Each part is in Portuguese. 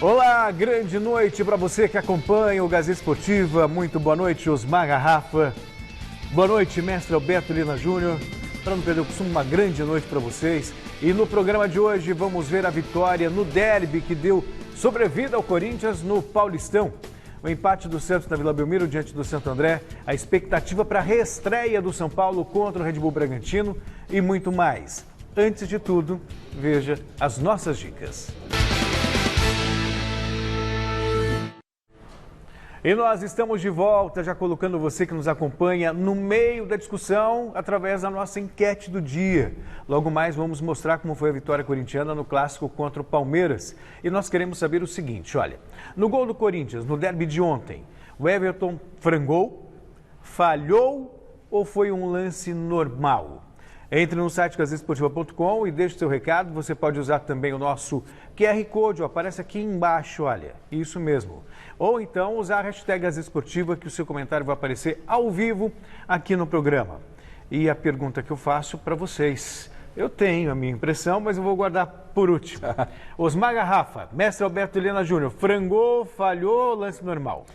Olá, grande noite para você que acompanha o Gazeta Esportiva. Muito boa noite, Osmar Garrafa. Boa noite, mestre Alberto Lina Júnior. Para não perder o costume, uma grande noite para vocês. E no programa de hoje vamos ver a vitória no derby que deu sobrevida ao Corinthians no Paulistão. O empate do Santos na Vila Belmiro diante do Santo André, a expectativa para a reestreia do São Paulo contra o Red Bull Bragantino e muito mais. Antes de tudo, veja as nossas dicas. E nós estamos de volta, já colocando você que nos acompanha no meio da discussão através da nossa enquete do dia. Logo mais vamos mostrar como foi a vitória corintiana no clássico contra o Palmeiras. E nós queremos saber o seguinte, olha, no gol do Corinthians, no derby de ontem, o Everton frangou, falhou ou foi um lance normal? Entre no site gazetesportiva.com e deixe seu recado. Você pode usar também o nosso QR Code, aparece aqui embaixo, olha, isso mesmo. Ou então usar a hashtag Gazeta Esportiva, que o seu comentário vai aparecer ao vivo aqui no programa. E a pergunta que eu faço para vocês, eu tenho a minha impressão, mas eu vou guardar por último. Osmar Garrafa, mestre Alberto Lina Júnior, frangou, falhou, lance normal?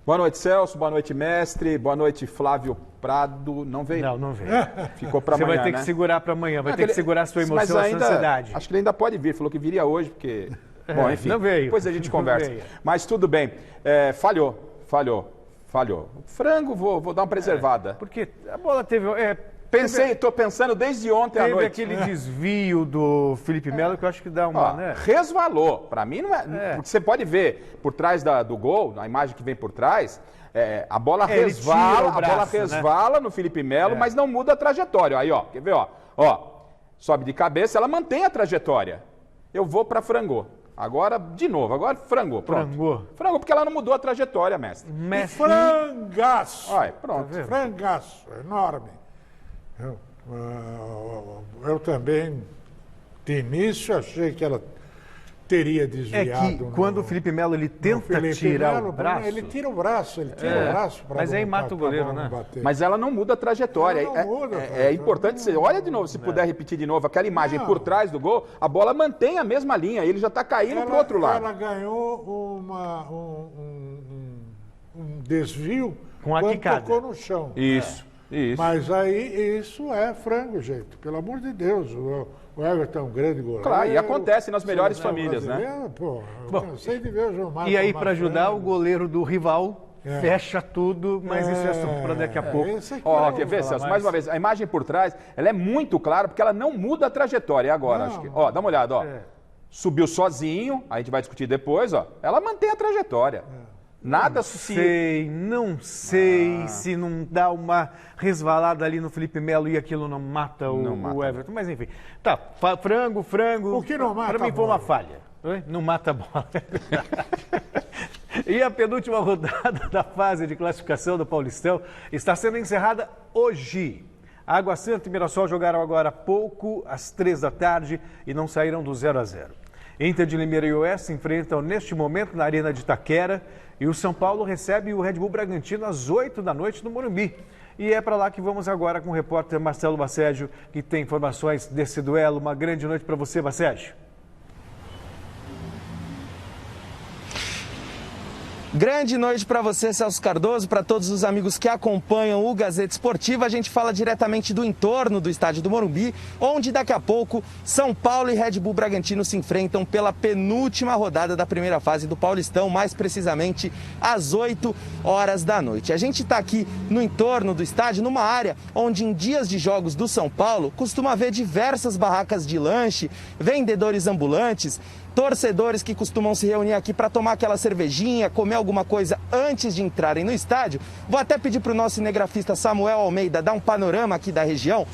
Boa noite, Celso. Boa noite, mestre. Boa noite, Flávio Prado. Não veio? Não veio. Ficou para amanhã, Você vai ter que segurar para amanhã, vai ter que segurar a sua emoção, mas a sua ansiedade. Acho que ele ainda pode vir. Falou que viria hoje, porque... Bom, enfim, não veio. Depois a gente conversa. Mas tudo bem. Falhou. Frango, vou dar uma preservada. Porque a bola teve... Estou pensando desde ontem à noite. Teve aquele desvio do Felipe Melo que eu acho que dá uma... Resvalou. Para mim não é... Porque você pode ver por trás do gol, na imagem que vem por trás, a bola resvala, resvala no Felipe Melo, mas não muda a trajetória. Aí, ó, quer ver, ó, sobe de cabeça, ela mantém a trajetória. Eu vou para frangou. Agora, de novo, frangou. Pronto. Frangou, porque ela não mudou a trajetória, mestre. Frangaço. Olha, pronto. Tá, frangaço, enorme. Eu também, de início, achei que ela teria desviado. Quando o Felipe Melo ele tenta tirar o braço... Ele tira o braço, para mas aí mata o goleiro, né? Bater. Mas ela não muda a trajetória. É importante, você olha de novo, se puder repetir de novo, aquela imagem por trás do gol, a bola mantém a mesma linha, ele já está caindo para o outro lado. Ela ganhou um desvio com a quicada. Tocou no chão. Isso. Mas aí isso é frango, gente. Pelo amor de Deus. O Everton é um grande goleiro. Claro, e acontece nas melhores famílias, né? Pô, eu sei de ver o João Marcos. E aí, para ajudar, o goleiro do rival fecha tudo, mas isso é assunto para daqui a pouco. Quer ver, Celso? Mais uma vez, a imagem por trás, ela é muito clara, porque ela não muda a trajetória. E agora, acho que... dá uma olhada, Subiu sozinho, a gente vai discutir depois, ela mantém a trajetória. Nada Não sei se não dá uma resvalada ali no Felipe Melo e aquilo não mata o Everton. Mas enfim, tá, frango. O que não mata para mim foi uma falha. Não mata a bola. E a penúltima rodada da fase de classificação do Paulistão está sendo encerrada hoje. Água Santa e Mirassol jogaram agora há pouco, às 15h, e não saíram do 0-0. Inter de Limeira e Oeste se enfrentam neste momento na Arena de Itaquera e o São Paulo recebe o Red Bull Bragantino às 20h no Morumbi. E é para lá que vamos agora com o repórter Marcelo Bacégio, que tem informações desse duelo. Uma grande noite para você, Bacégio. Grande noite para você, Celso Cardoso, para todos os amigos que acompanham o Gazeta Esportiva. A gente fala diretamente do entorno do estádio do Morumbi, onde daqui a pouco São Paulo e Red Bull Bragantino se enfrentam pela penúltima rodada da primeira fase do Paulistão, mais precisamente às 20h. A gente está aqui no entorno do estádio, numa área onde em dias de jogos do São Paulo costuma haver diversas barracas de lanche, vendedores ambulantes, torcedores que costumam se reunir aqui para tomar aquela cervejinha, comer alguma coisa antes de entrarem no estádio. Vou até pedir para o nosso cinegrafista Samuel Almeida dar um panorama aqui da região.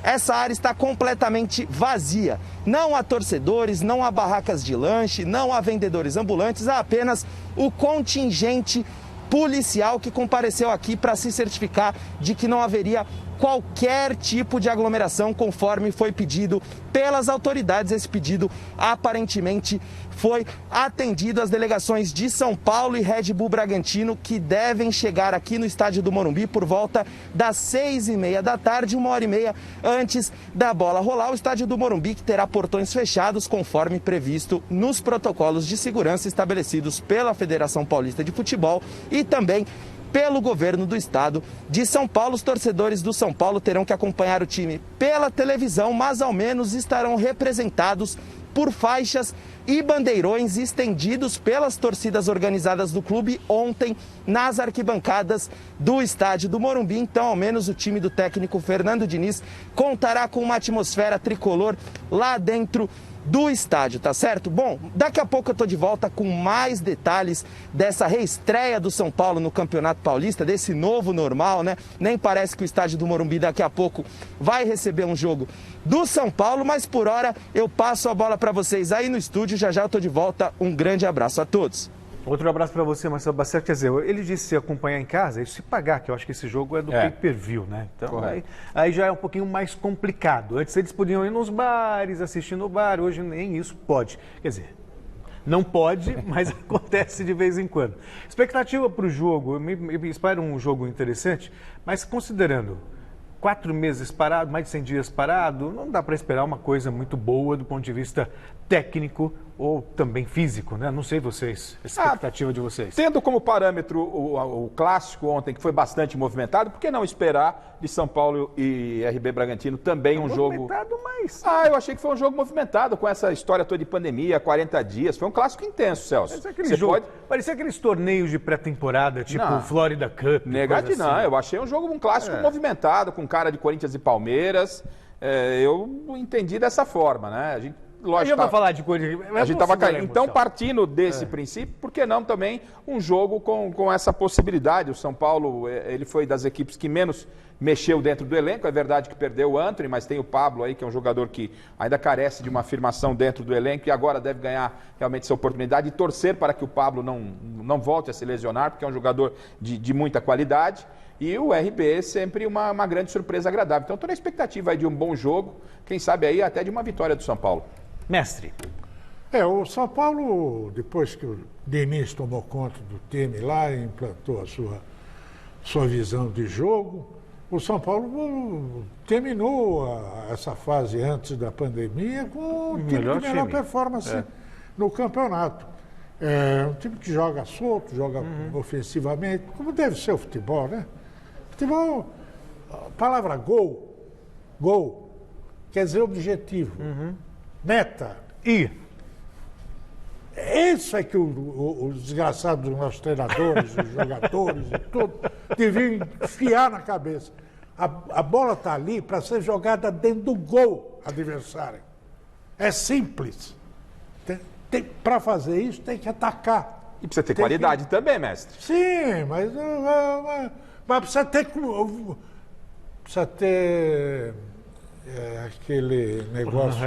Essa área está completamente vazia. Não há torcedores, não há barracas de lanche, não há vendedores ambulantes, há apenas o contingente policial que compareceu aqui para se certificar de que não haveria qualquer tipo de aglomeração, conforme foi pedido pelas autoridades. Esse pedido aparentemente foi atendido. As delegações de São Paulo e Red Bull Bragantino, que devem chegar aqui no estádio do Morumbi por volta das 6h30 da tarde, 1h30 antes da bola rolar. O estádio do Morumbi, que terá portões fechados, conforme previsto nos protocolos de segurança estabelecidos pela Federação Paulista de Futebol e também pelo governo do estado de São Paulo. Os torcedores do São Paulo terão que acompanhar o time pela televisão, mas ao menos estarão representados por faixas e bandeirões estendidos pelas torcidas organizadas do clube ontem nas arquibancadas do estádio do Morumbi. Então, ao menos o time do técnico Fernando Diniz contará com uma atmosfera tricolor lá dentro do estádio, tá certo? Bom, daqui a pouco eu tô de volta com mais detalhes dessa reestreia do São Paulo no Campeonato Paulista, desse novo normal, né? Nem parece que o estádio do Morumbi daqui a pouco vai receber um jogo do São Paulo, mas por hora eu passo a bola para vocês aí no estúdio. Já já eu tô de volta. Um grande abraço a todos. Outro abraço para você, Marcelo Bassett. Quer dizer, ele disse se acompanhar em casa, isso se pagar, que eu acho que esse jogo é do pay-per-view, né? Então aí já é um pouquinho mais complicado. Antes eles podiam ir nos bares, assistir no bar, hoje nem isso pode. Quer dizer, não pode, mas acontece de vez em quando. Expectativa para o jogo, eu me espero um jogo interessante, mas considerando 4 meses parado, mais de 100 dias parado, não dá para esperar uma coisa muito boa do ponto de vista técnico ou também físico, né? Não sei vocês, a expectativa de vocês. Tendo como parâmetro o clássico ontem, que foi bastante movimentado, por que não esperar de São Paulo e RB Bragantino também um jogo... Movimentado, mas... eu achei que foi um jogo movimentado com essa história toda de pandemia, 40 dias. Foi um clássico intenso, Celso. Parecia aqueles torneios de pré-temporada, tipo Florida Cup. Não, eu achei um clássico movimentado, com cara de Corinthians e Palmeiras. Eu entendi dessa forma, né? Lógico, vai falar de Corinthians. A gente estava caindo. Então, partindo desse princípio, por que não também um jogo com essa possibilidade? O São Paulo, ele foi das equipes que menos mexeu dentro do elenco. É verdade que perdeu o Antony, mas tem o Pablo aí, que é um jogador que ainda carece de uma afirmação dentro do elenco e agora deve ganhar realmente essa oportunidade e torcer para que o Pablo não volte a se lesionar, porque é um jogador de muita qualidade. E o RB sempre uma grande surpresa agradável. Então, estou na expectativa aí de um bom jogo, quem sabe aí até de uma vitória do São Paulo. Mestre. O São Paulo, depois que o Diniz tomou conta do time lá e implantou a sua visão de jogo, o São Paulo terminou essa fase antes da pandemia com um time de melhor performance no campeonato. É um time que joga solto, joga ofensivamente, como deve ser o futebol, né? Futebol, a palavra gol, quer dizer objetivo. Meta. Isso é que os desgraçados dos nossos treinadores, os jogadores e tudo, deviam enfiar na cabeça. A bola está ali para ser jogada dentro do gol adversário. É simples. Para fazer isso tem que atacar. E precisa ter qualidade também, mestre. Sim, mas precisa ter... Precisa ter... aquele negócio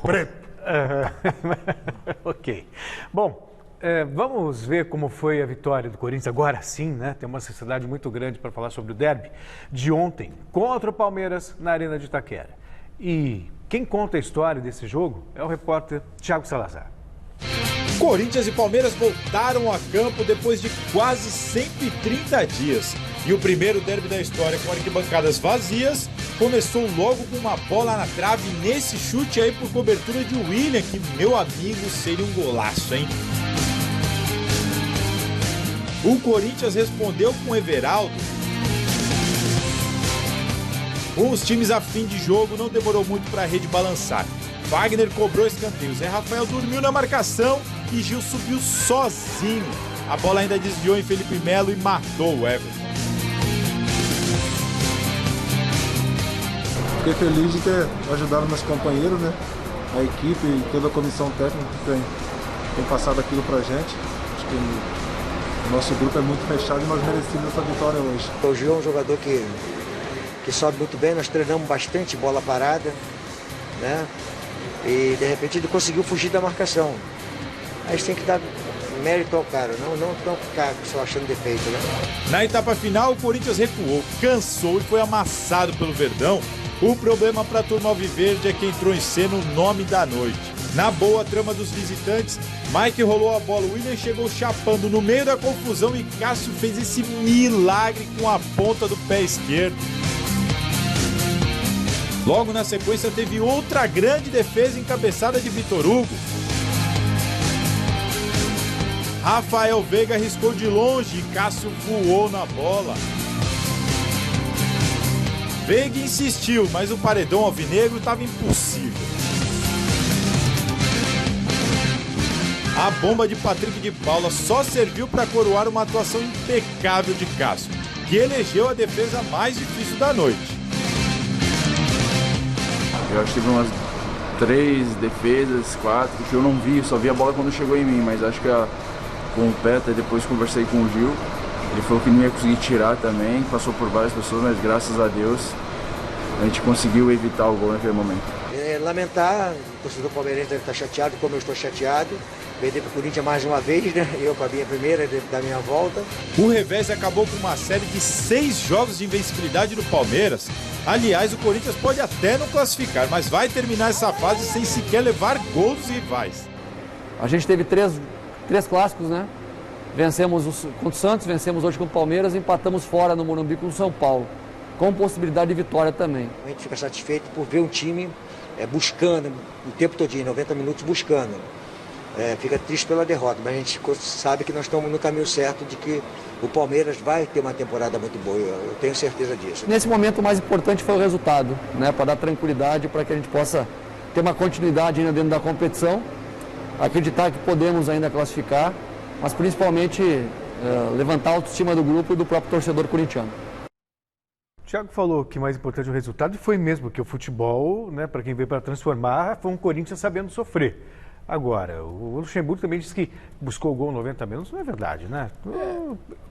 preto. Ok. Bom, vamos ver como foi a vitória do Corinthians. Agora sim, né? Tem uma necessidade muito grande para falar sobre o derby de ontem contra o Palmeiras na Arena de Itaquera. E quem conta a história desse jogo é o repórter Thiago Salazar. Corinthians e Palmeiras voltaram a campo depois de quase 130 dias. E o primeiro derby da história com arquibancadas vazias começou logo com uma bola na trave nesse chute aí por cobertura de William, que, meu amigo, seria um golaço, hein? O Corinthians respondeu com Everaldo. Com os times a fim de jogo, não demorou muito para a rede balançar. Wagner cobrou escanteio, Zé Rafael dormiu na marcação e Gil subiu sozinho. A bola ainda desviou em Felipe Melo e matou o Everton. Fiquei feliz de ter ajudado meus companheiros, né? A equipe e toda a comissão técnica que tem passado aquilo pra gente. Acho que o nosso grupo é muito fechado e nós merecemos essa vitória hoje. O Gil é um jogador que sobe muito bem, nós treinamos bastante bola parada, né? E de repente ele conseguiu fugir da marcação. Aí tem que dar mérito ao cara, não ficar só achando defeito, né? Na etapa final, o Corinthians recuou, cansou e foi amassado pelo Verdão. O problema para a turma alviverde é que entrou em cena o nome da noite. Na boa trama dos visitantes, Mike rolou a bola, o William chegou chapando no meio da confusão e Cássio fez esse milagre com a ponta do pé esquerdo. Logo na sequência teve outra grande defesa encabeçada de Vitor Hugo. Rafael Veiga arriscou de longe e Cássio voou na bola. Veiga insistiu, mas o paredão alvinegro estava impossível. A bomba de Patrick de Paula só serviu para coroar uma atuação impecável de Cássio, que elegeu a defesa mais difícil da noite. Eu acho que teve umas 3 defesas, 4, que eu não vi, só vi a bola quando chegou em mim, mas acho que com o Peta, depois conversei com o Gil, ele falou que não ia conseguir tirar também, passou por várias pessoas, mas graças a Deus a gente conseguiu evitar o gol naquele momento. Lamentar, o torcedor palmeirense deve estar chateado, como eu estou chateado, perder para o Corinthians mais uma vez, né? Eu com a minha primeira, da minha volta. O revés acabou com uma série de 6 jogos de invencibilidade do Palmeiras. Aliás, o Corinthians pode até não classificar, mas vai terminar essa fase sem sequer levar gols dos rivais. A gente teve três clássicos, né? Vencemos contra o Santos, vencemos hoje contra o Palmeiras e empatamos fora no Morumbi com o São Paulo, com possibilidade de vitória também. A gente fica satisfeito por ver um time buscando, o tempo todinho, 90 minutos buscando. Fica triste pela derrota, mas a gente sabe que nós estamos no caminho certo de que o Palmeiras vai ter uma temporada muito boa, eu tenho certeza disso. Nesse momento o mais importante foi o resultado, né? Para dar tranquilidade, para que a gente possa ter uma continuidade ainda dentro da competição, acreditar que podemos ainda classificar, mas principalmente levantar a autoestima do grupo e do próprio torcedor corintiano. O Thiago falou que o mais importante é o resultado, e foi mesmo, que o futebol, né, para quem veio para transformar, foi um Corinthians sabendo sofrer. Agora, o Luxemburgo também disse que buscou o gol 90 minutos, não é verdade, né?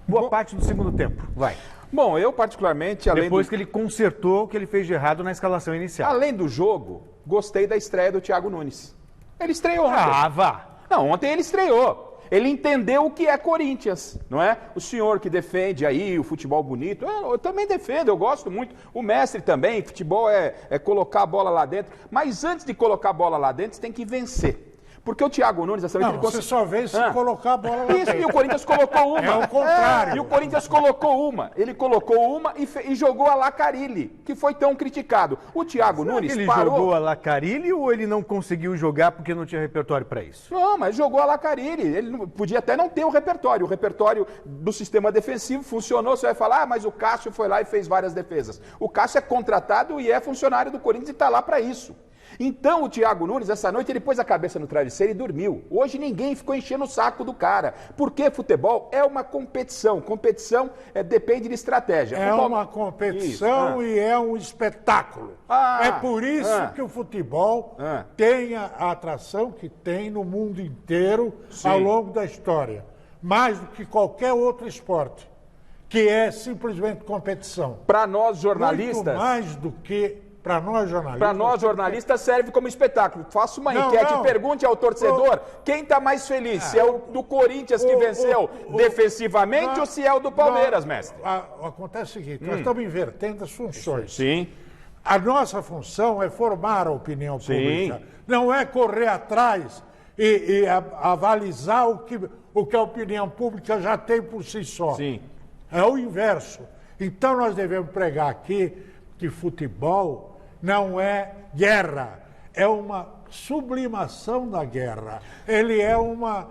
Boa parte do segundo tempo, vai. Bom, eu particularmente... Depois que ele consertou o que ele fez de errado na escalação inicial. Além do jogo, gostei da estreia do Thiago Nunes. Ele estreou ontem. Ah, vá! Não, ontem ele estreou. Ele entendeu o que é Corinthians, não é? O senhor que defende aí o futebol bonito, eu também defendo, eu gosto muito. O mestre também, futebol é colocar a bola lá dentro. Mas antes de colocar a bola lá dentro, você tem que vencer. Porque o Thiago Nunes, essa vez, você só vê se colocar a bola lá dentro. Isso, e o Corinthians colocou uma. É o contrário. E o Corinthians colocou uma. Ele colocou uma e jogou a Lacarilli, que foi tão criticado. O Thiago Nunes ele parou... jogou a Lacarilli ou ele não conseguiu jogar porque não tinha repertório para isso? Não, mas jogou a Lacarilli. Ele podia até não ter o repertório. O repertório do sistema defensivo funcionou. Você vai falar, mas o Cássio foi lá e fez várias defesas. O Cássio é contratado e é funcionário do Corinthians e está lá para isso. Então o Thiago Nunes, essa noite, ele pôs a cabeça no travesseiro e dormiu. Hoje ninguém ficou enchendo o saco do cara. Porque futebol é uma competição. Competição depende de estratégia. É uma competição e é um espetáculo. É por isso que o futebol tem a atração que tem no mundo inteiro ao longo da história. Mais do que qualquer outro esporte, que é simplesmente competição. Para nós jornalistas... Muito mais do que... Para nós jornalistas serve como espetáculo. Faça uma enquete e pergunte ao torcedor quem está mais feliz, se é o do Corinthians que venceu defensivamente ou se é o do Palmeiras, mestre. Acontece o seguinte, nós estamos invertendo as funções. Sim. A nossa função é formar a opinião pública. Não é correr atrás e avalizar o que a opinião pública já tem por si só. Sim. É o inverso. Então nós devemos pregar aqui que futebol não é guerra, é uma sublimação da guerra. Ele é uma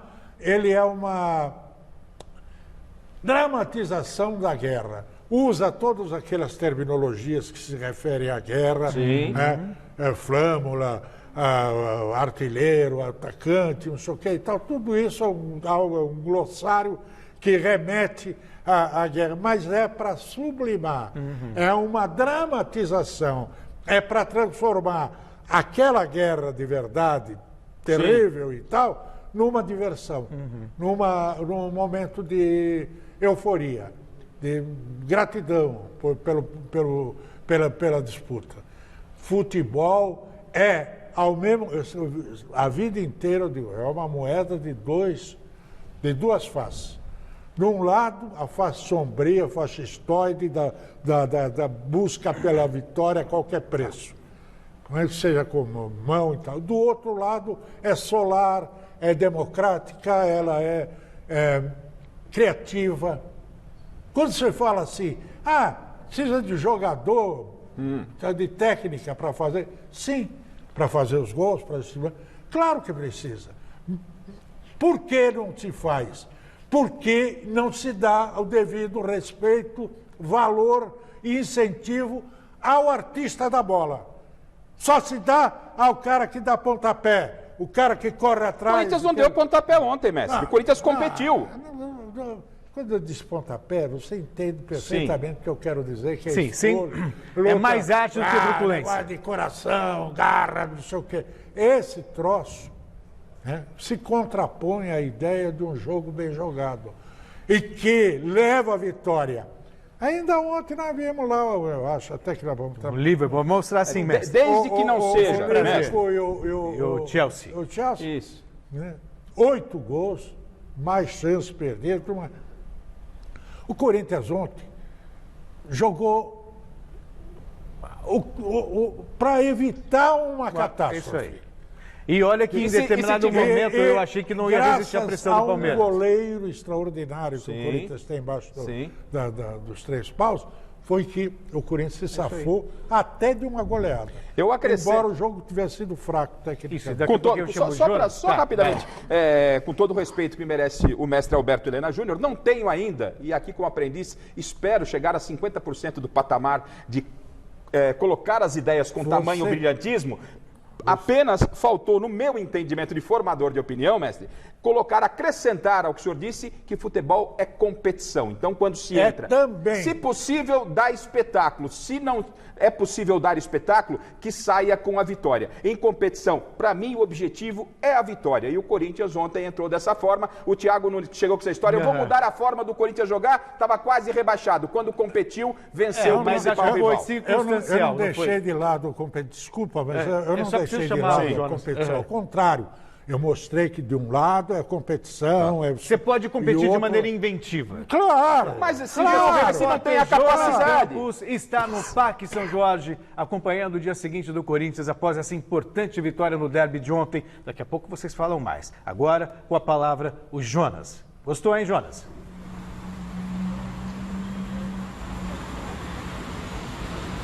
dramatização da guerra. Usa todas aquelas terminologias que se referem à guerra, flâmula, artilheiro, atacante, não sei o que e tal. Tudo isso é um glossário que remete à guerra, mas é para sublimar, é uma dramatização, é para transformar aquela guerra de verdade, terrível e tal, numa diversão, num momento de euforia, de gratidão pela disputa. Futebol a vida inteira, é uma moeda de dois de duas faces. De um lado, a face sombria, fascistoide da busca pela vitória a qualquer preço. Seja com mão e tal. Do outro lado, é solar, é democrática, ela é criativa. Quando você fala assim, precisa de jogador, de técnica para fazer. Sim, para fazer os gols, claro que precisa. Por que não se faz? Porque não se dá o devido respeito, valor e incentivo ao artista da bola. Só se dá ao cara que dá pontapé, o cara que corre atrás. O Corinthians não deu pontapé ontem, mestre. O Corinthians competiu. Quando eu disse pontapé, você entende perfeitamente o que eu quero dizer. Que é mais arte do que truculência. De coração, garra, não sei o quê. Esse troço se contrapõe à ideia de um jogo bem jogado e que leva à vitória. Ainda ontem nós vimos lá, eu acho, até que nós vamos... O Liverpool, vou mostrar assim, mestre. Desde que não seja, mestre. O Chelsea. O Chelsea. Isso. 8 gols, mais chances perdidas. O Corinthians ontem jogou para evitar uma catástrofe. Isso aí. E olha que em determinado momento eu achei que não ia resistir à pressão do Palmeiras. Um goleiro extraordinário que o Corinthians tem embaixo dos 3 paus, foi que o Corinthians se safou até de uma goleada. Eu acrescento... Embora o jogo tivesse sido fraco tecnicamente. Só rapidamente, com todo o respeito que merece o mestre Alberto Helena Júnior, não tenho ainda, e aqui como aprendiz, espero chegar a 50% do patamar de colocar as ideias com tamanho brilhantismo. Apenas faltou, no meu entendimento de formador de opinião, mestre, acrescentar ao que o senhor disse que futebol é competição. Então, quando se entra, se possível, dá espetáculo. Se não é possível dar espetáculo, que saia com a vitória. Em competição, para mim, o objetivo é a vitória. E o Corinthians ontem entrou dessa forma. O Thiago Nunes chegou com essa história. Eu vou mudar a forma do Corinthians jogar. Estava quase rebaixado. Quando competiu, venceu o principal rival. Eu não deixei de lado a competição. Desculpa, mas eu não deixei de lado a competição. Ao contrário. Eu mostrei que de um lado é competição. Você pode competir de maneira inventiva. Claro! Mas assim, você não tem a capacidade. Está no Parque São Jorge, acompanhando o dia seguinte do Corinthians após essa importante vitória no derby de ontem. Daqui a pouco vocês falam mais. Agora, com a palavra, o Jonas. Gostou, hein, Jonas?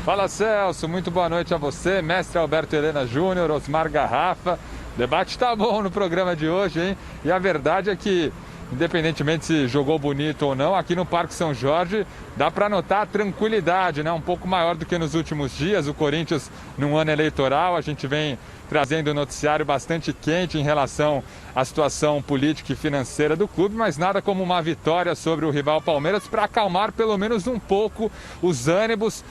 Fala, Celso. Muito boa noite a você, mestre Alberto Helena Júnior, Osmar Garrafa. O debate tá bom no programa de hoje, hein? E a verdade é que, independentemente se jogou bonito ou não, aqui no Parque São Jorge dá para notar a tranquilidade, né? Um pouco maior do que nos últimos dias. O Corinthians, num ano eleitoral, a gente vem trazendo um noticiário bastante quente em relação à situação política e financeira do clube, mas nada como uma vitória sobre o rival Palmeiras para acalmar pelo menos um pouco os ânimos,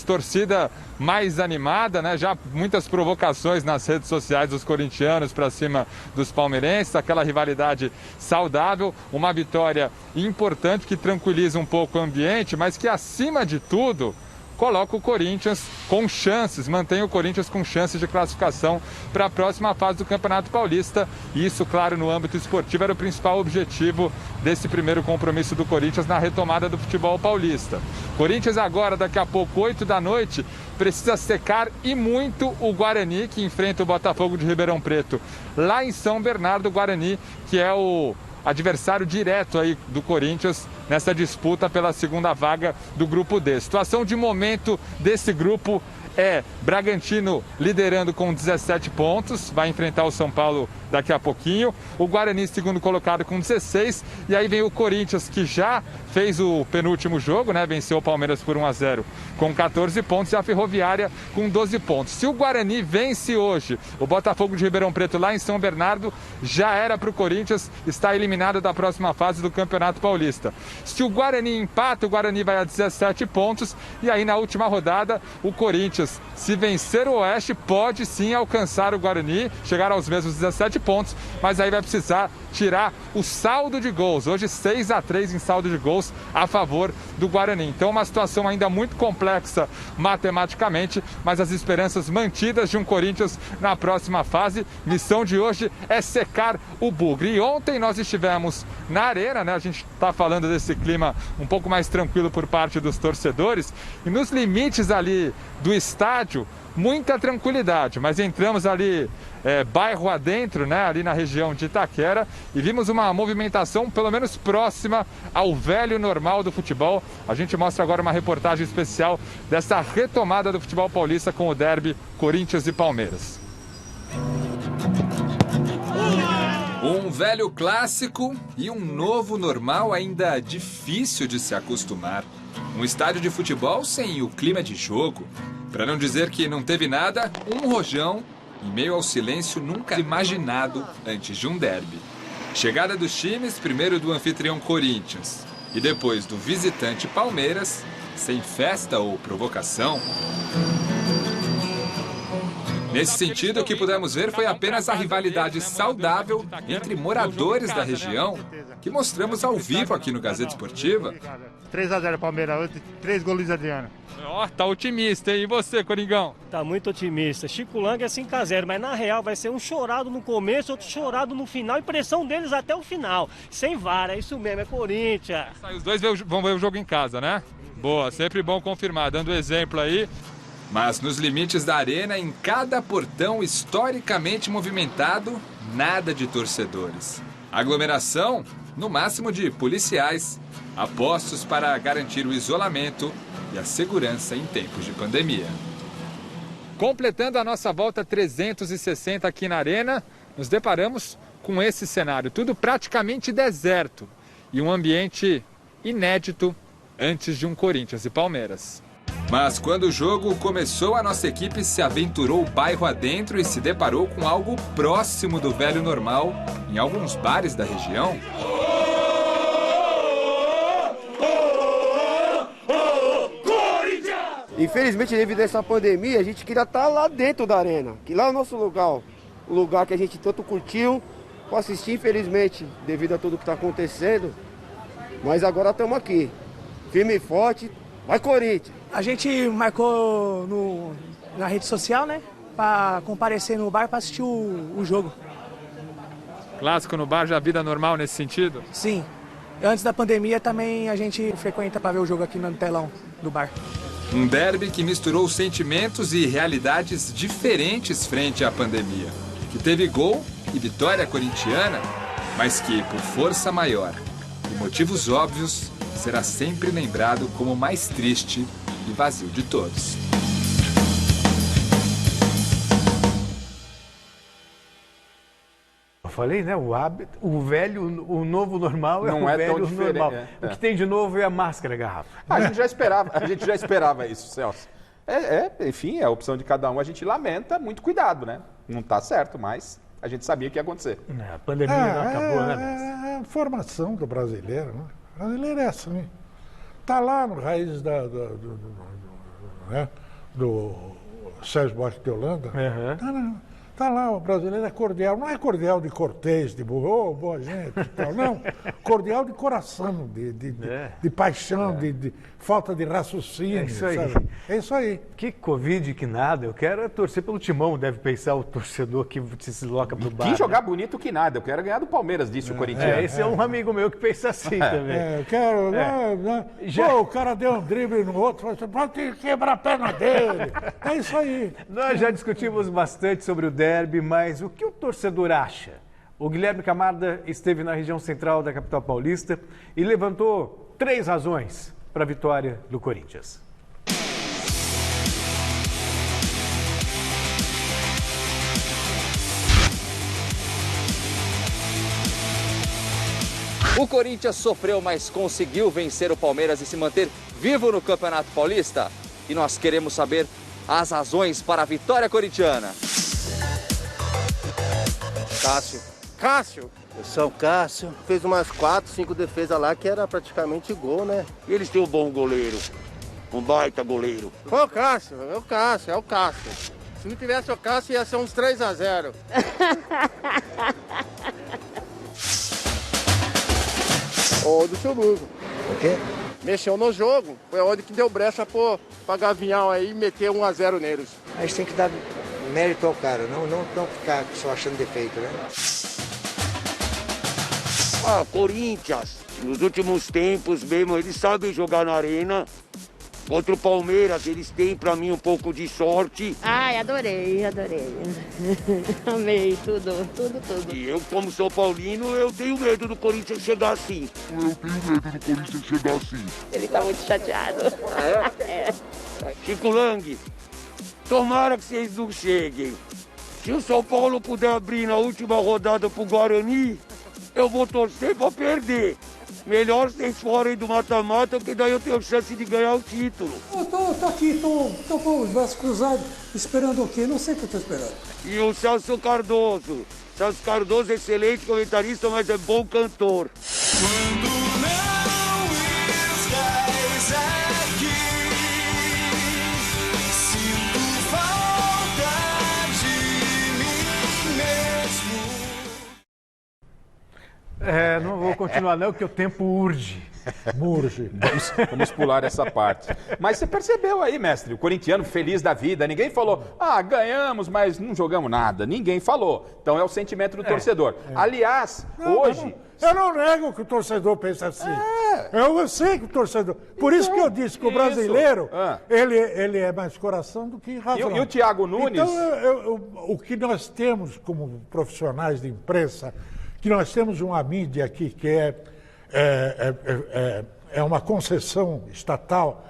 torcida mais animada, né? Já muitas provocações nas redes sociais dos corintianos para cima dos palmeirenses, aquela rivalidade saudável, uma vitória importante que tranquiliza um pouco o ambiente, mas que acima de tudo coloca o Corinthians com chances, mantém o Corinthians com chances de classificação para a próxima fase do Campeonato Paulista. E isso, claro, no âmbito esportivo era o principal objetivo desse primeiro compromisso do Corinthians na retomada do futebol paulista. Corinthians agora, daqui a pouco, 8 da noite, precisa secar e muito o Guarani, que enfrenta o Botafogo de Ribeirão Preto, lá em São Bernardo. Guarani, que é o adversário direto aí do Corinthians nessa disputa pela segunda vaga do grupo D. Situação de momento desse grupo é Bragantino liderando com 17 pontos, vai enfrentar o São Paulo daqui a pouquinho. O Guarani, segundo colocado, com 16. E aí vem o Corinthians, que já fez o penúltimo jogo, né? Venceu o Palmeiras por 1-0 com 14 pontos. E a Ferroviária com 12 pontos. Se o Guarani vence hoje o Botafogo de Ribeirão Preto lá em São Bernardo, já era para o Corinthians estar eliminado da próxima fase do Campeonato Paulista. Se o Guarani empata, o Guarani vai a 17 pontos. E aí na última rodada, o Corinthians, se vencer o Oeste, pode sim alcançar o Guarani, chegar aos mesmos 17 20 pontos, mas aí vai precisar tirar o saldo de gols. Hoje 6-3 em saldo de gols a favor do Guarani. Então uma situação ainda muito complexa matematicamente, mas as esperanças mantidas de um Corinthians na próxima fase. Missão de hoje é secar o bugre. E ontem nós estivemos na arena, né? A gente está falando desse clima um pouco mais tranquilo por parte dos torcedores, e nos limites ali do estádio, muita tranquilidade, mas entramos ali bairro adentro, né, ali na região de Itaquera, e vimos uma movimentação pelo menos próxima ao velho normal do futebol. A gente mostra agora uma reportagem especial dessa retomada do futebol paulista com o derby Corinthians e Palmeiras. Um velho clássico e um novo normal ainda difícil de se acostumar. Um estádio de futebol sem o clima de jogo. Para não dizer que não teve nada, um rojão em meio ao silêncio nunca imaginado antes de um derby. Chegada dos times, primeiro do anfitrião Corinthians e depois do visitante Palmeiras, sem festa ou provocação. Nesse sentido, o que pudemos ver foi apenas a rivalidade saudável entre moradores da região, que mostramos ao vivo aqui no Gazeta Esportiva. 3-0 Palmeiras, 3 gols de Adriano. Ó, tá otimista, hein? E você, Coringão? Tá muito otimista. Chico Lang é 5-0, mas na real vai ser um chorado no começo, outro chorado no final, e pressão deles até o final. Sem VAR, é isso mesmo, é Corinthians. Os dois vão ver o jogo em casa, né? Boa, sempre bom confirmar, dando exemplo aí. Mas nos limites da arena, em cada portão historicamente movimentado, nada de torcedores. Aglomeração, no máximo de policiais, apostos para garantir o isolamento e a segurança em tempos de pandemia. Completando a nossa volta 360 aqui na arena, nos deparamos com esse cenário, tudo praticamente deserto e um ambiente inédito antes de um Corinthians e Palmeiras. Mas quando o jogo começou, a nossa equipe se aventurou bairro adentro e se deparou com algo próximo do velho normal em alguns bares da região. Infelizmente, devido a essa pandemia, a gente queria estar lá dentro da arena, que lá é o nosso lugar, o lugar que a gente tanto curtiu para assistir. Infelizmente, devido a tudo que está acontecendo, mas agora estamos aqui, firme e forte. Vai, Corinthians! A gente marcou na rede social, né? Para comparecer no bar para assistir o jogo. Clássico no bar, já vida normal nesse sentido? Sim. Antes da pandemia também a gente frequenta para ver o jogo aqui no telão do bar. Um derby que misturou sentimentos e realidades diferentes frente à pandemia. Que teve gol e vitória corintiana, mas que, por força maior e motivos óbvios, será sempre lembrado como o mais triste e vazio de todos. Eu falei, né? O novo normal é não o é velho tão diferente, normal. O que tem de novo é a máscara, garrafa. A gente já esperava isso, Celso. Enfim, é a opção de cada um. A gente lamenta, muito cuidado, né? Não está certo, mas a gente sabia que ia acontecer. A pandemia não acabou, né? É a formação do brasileiro, né? O brasileiro é assim. Está lá no raiz do Sérgio Buarque de Holanda. Está lá, o brasileiro é cordial. Não é cordial de cortês, de boa gente e tal. Não, cordial de coração, de paixão, de falta de raciocínio. É isso aí. Sabe? É isso aí. Que Covid, que nada. Eu quero torcer pelo Timão, deve pensar o torcedor que se desloca pro bar. Que jogar bonito que nada. Eu quero ganhar do Palmeiras, disse o corintiano. Esse é um amigo meu que pensa assim também. Eu quero... Pô, o cara deu um drible no outro, pode quebrar a perna dele. É isso aí. Nós já discutimos bastante sobre o derby, mas o que o torcedor acha? O Guilherme Camarda esteve na região central da capital paulista e levantou 3 razões para a vitória do Corinthians. O Corinthians sofreu, mas conseguiu vencer o Palmeiras e se manter vivo no Campeonato Paulista. E nós queremos saber as razões para a vitória corintiana. Cássio. Eu sou o Cássio. Fez umas 4, 5 defesas lá que era praticamente gol, né? E eles têm um bom goleiro. Um baita goleiro. Foi o Cássio, é o Cássio. Se não tivesse o Cássio, ia ser uns 3-0. Ô, Luxemburgo. O quê? Mexeu no jogo. Foi onde que deu brecha pra Gavião aí e meter 1-0 neles. A gente tem que dar mérito ao cara, não ficar só achando defeito, né? Ah, Corinthians, nos últimos tempos mesmo, eles sabem jogar na arena. Contra o Palmeiras, eles têm, pra mim, um pouco de sorte. Ai, adorei. Amei tudo. E eu, como São Paulino, eu tenho medo do Corinthians chegar assim. Ele tá muito chateado. É? Chico Lang, tomara que vocês não cheguem. Se o São Paulo puder abrir na última rodada pro Guarani, eu vou torcer pra perder. Melhor vocês forem do mata-mata, porque daí eu tenho chance de ganhar o título. Eu tô aqui, tô com os braços cruzados, esperando o quê? Não sei o que eu tô esperando. E o Celso Cardoso. Celso Cardoso é excelente comentarista, mas é bom cantor. Quando não estás aqui, sinto falta de mim mesmo. Não vou continuar não, que o tempo urge. Vamos pular essa parte. Mas você percebeu aí, mestre, o corintiano feliz da vida. Ninguém falou, ganhamos, mas não jogamos nada. Ninguém falou. Então é o sentimento do torcedor. Aliás, hoje... Eu não nego que o torcedor pensa assim. Eu sei que o torcedor... Por isso que eu disse que o brasileiro, ele é mais coração do que razão. E o Thiago Nunes... Então, o que nós temos como profissionais de imprensa, que nós temos uma mídia aqui que é uma concessão estatal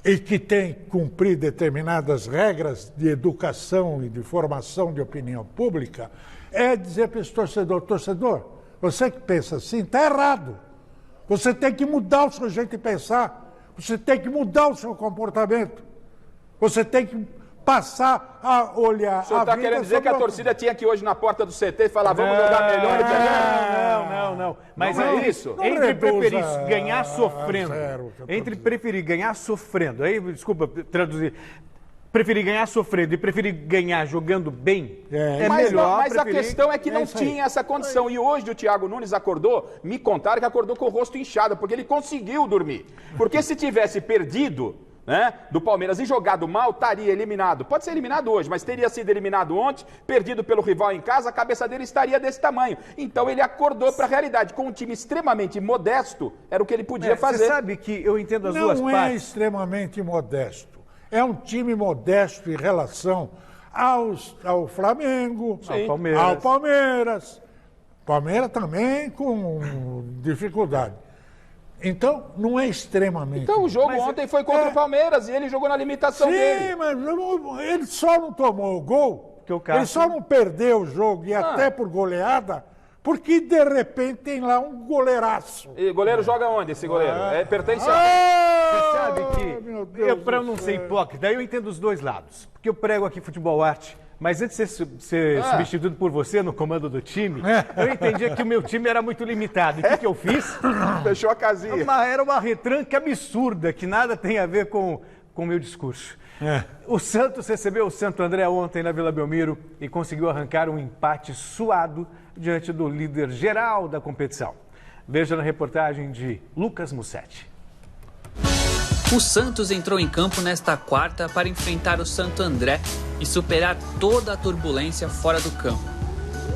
e que tem que cumprir determinadas regras de educação e de formação de opinião pública, é dizer para esse torcedor, você que pensa assim, está errado. Você tem que mudar o seu jeito de pensar, você tem que mudar o seu comportamento, você tem que passar a olhar. O senhor está querendo dizer que a torcida tinha que ir hoje na porta do CT e falar, vamos jogar melhor e ganhar? Não. Mas não é isso. Entre preferir ganhar sofrendo. Entre preferir ganhar sofrendo. Aí, desculpa traduzir. Preferir ganhar sofrendo e preferir ganhar jogando bem melhor. Mas a questão é que não tinha essa condição. E hoje o Thiago Nunes acordou, me contaram que acordou com o rosto inchado, porque ele conseguiu dormir. Porque se tivesse perdido, né, do Palmeiras e jogado mal, estaria eliminado. Pode ser eliminado hoje, mas teria sido eliminado ontem, perdido pelo rival em casa, a cabeça dele estaria desse tamanho. Então ele acordou para a realidade. Com um time extremamente modesto, era o que ele podia fazer. Você sabe que eu entendo as duas partes. Não é extremamente modesto. É um time modesto em relação ao Flamengo, ao Palmeiras. Palmeiras também com dificuldade. Então, não é extremamente... Então, o jogo ontem foi contra o Palmeiras e ele jogou na limitação dele. Sim, mas ele só não tomou o gol, ele só não perdeu o jogo, e até por goleada, porque de repente tem lá um goleiraço. E goleiro joga onde, esse goleiro? Pertence a... Você sabe que, para não ser hipócrita, eu entendo os dois lados. Porque eu prego aqui futebol arte, mas antes de ser substituído por você no comando do time, eu entendia que o meu time era muito limitado. E o que eu fiz? Fechou a casinha. Era uma retranca absurda, que nada tem a ver com o meu discurso. O Santos recebeu o Santo André ontem na Vila Belmiro e conseguiu arrancar um empate suado diante do líder geral da competição. Veja na reportagem de Lucas Mussetti. O Santos entrou em campo nesta quarta para enfrentar o Santo André e superar toda a turbulência fora do campo.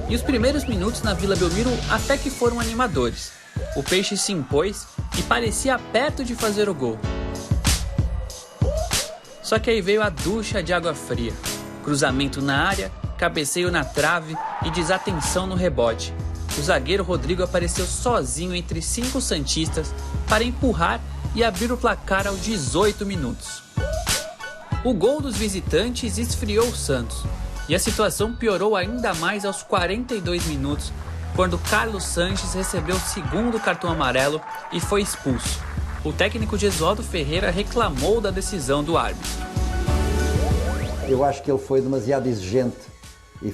E os primeiros minutos na Vila Belmiro até que foram animadores. O Peixe se impôs e parecia perto de fazer o gol. Só que aí veio a ducha de água fria. Cruzamento na área, cabeceio na trave e desatenção no rebote. O zagueiro Rodrigo apareceu sozinho entre 5 santistas para empurrar e abrir o placar aos 18 minutos. O gol dos visitantes esfriou o Santos e a situação piorou ainda mais aos 42 minutos, quando Carlos Sanches recebeu o segundo cartão amarelo e foi expulso. O técnico Gesualdo Ferreira reclamou da decisão do árbitro. Eu acho que ele foi demasiado exigente e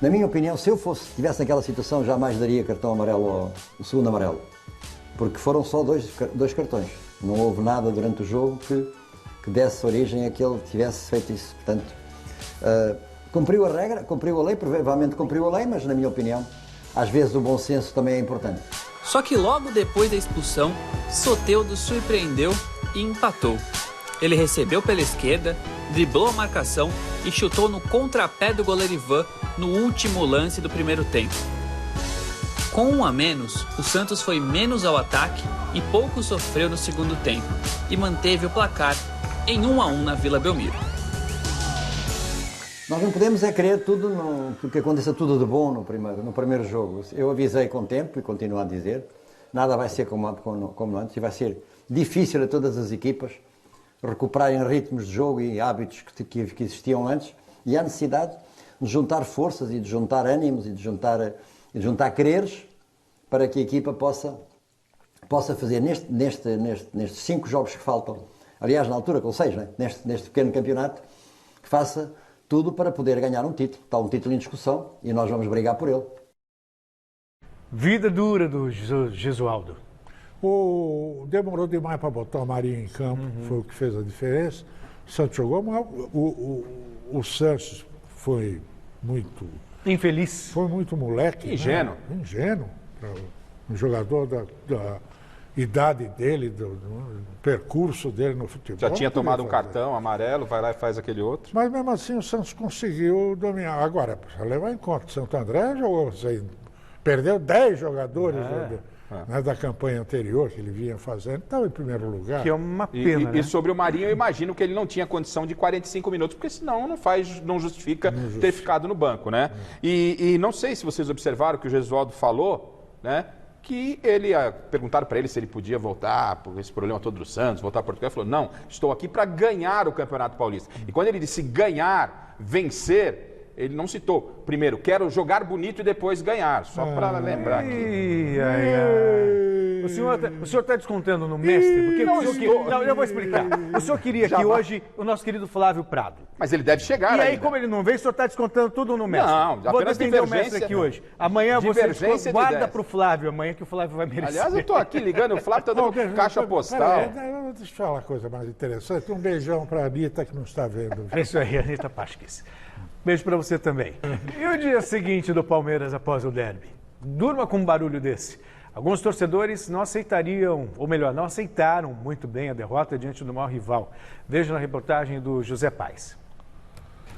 na minha opinião, se eu estivesse naquela situação, jamais daria cartão amarelo ou o segundo amarelo. Porque foram só dois cartões. Não houve nada durante o jogo que que desse origem a que ele tivesse feito isso. Portanto, cumpriu a regra, cumpriu a lei, provavelmente cumpriu a lei, mas na minha opinião, às vezes o bom senso também é importante. Só que logo depois da expulsão, Soteldo surpreendeu e empatou. Ele recebeu pela esquerda, driblou a marcação e chutou no contrapé do goleiro Ivan no último lance do primeiro tempo. Com 1 a menos, o Santos foi menos ao ataque e pouco sofreu no segundo tempo e manteve o placar em 1 a 1 na Vila Belmiro. Nós não podemos querer tudo, que aconteça tudo de bom no primeiro jogo. Eu avisei com tempo e continuo a dizer, nada vai ser como antes e vai ser difícil a todas as equipas recuperarem ritmos de jogo e hábitos que existiam antes, e há necessidade de juntar forças e de juntar ânimos e de juntar quereres para que a equipa possa fazer nestes 5 jogos que faltam, aliás na altura com 6, né? neste pequeno campeonato, que faça tudo para poder ganhar um título. Está um título em discussão e nós vamos brigar por ele. Vida dura do Gesualdo. Demorou demais para botar o Marinho em campo, foi o que fez a diferença. O Santos jogou, mas o Santos foi muito... infeliz. Foi muito moleque. Ingênuo. Né? Ingênuo. Um jogador da idade dele, do percurso dele no futebol. Já tinha tomado um cartão amarelo, vai lá e faz aquele outro. Mas mesmo assim o Santos conseguiu dominar. Agora, precisa levar em conta, o Santo André jogou, perdeu 10 jogadores da campanha anterior que ele vinha fazendo, estava em primeiro lugar. Que é uma pena, E sobre o Marinho, eu imagino que ele não tinha condição de 45 minutos, porque senão não justifica ter ficado no banco, né? E não sei se vocês observaram que o Gesualdo falou, né? Que ele, perguntaram para ele se ele podia voltar por esse problema todo do Santos, voltar a Portugal, ele falou, não, estou aqui para ganhar o Campeonato Paulista. E quando ele disse ganhar, vencer, ele não citou, primeiro, quero jogar bonito e depois ganhar, só para lembrar aqui. O senhor está descontando no mestre? Porque não, eu vou explicar. O senhor queria que hoje o nosso querido Flávio Prado. Mas ele deve chegar E aí, ainda. como ele não veio, o senhor está descontando tudo no mestre. Não, vou apenas defender o mestre divergência aqui hoje. Amanhã você guarda para o Flávio, amanhã que o Flávio vai merecer. Aliás, eu estou aqui ligando, o Flávio está dando caixa postal. Deixa eu falar uma coisa mais interessante. Um beijão para a Anitta que não está vendo. É isso aí, Anitta Pasques. Beijo para você também. E o dia seguinte do Palmeiras após o derby? Durma com um barulho desse. Alguns torcedores não aceitariam, ou melhor, não aceitaram muito bem a derrota diante do maior rival. Veja na reportagem do José Paes.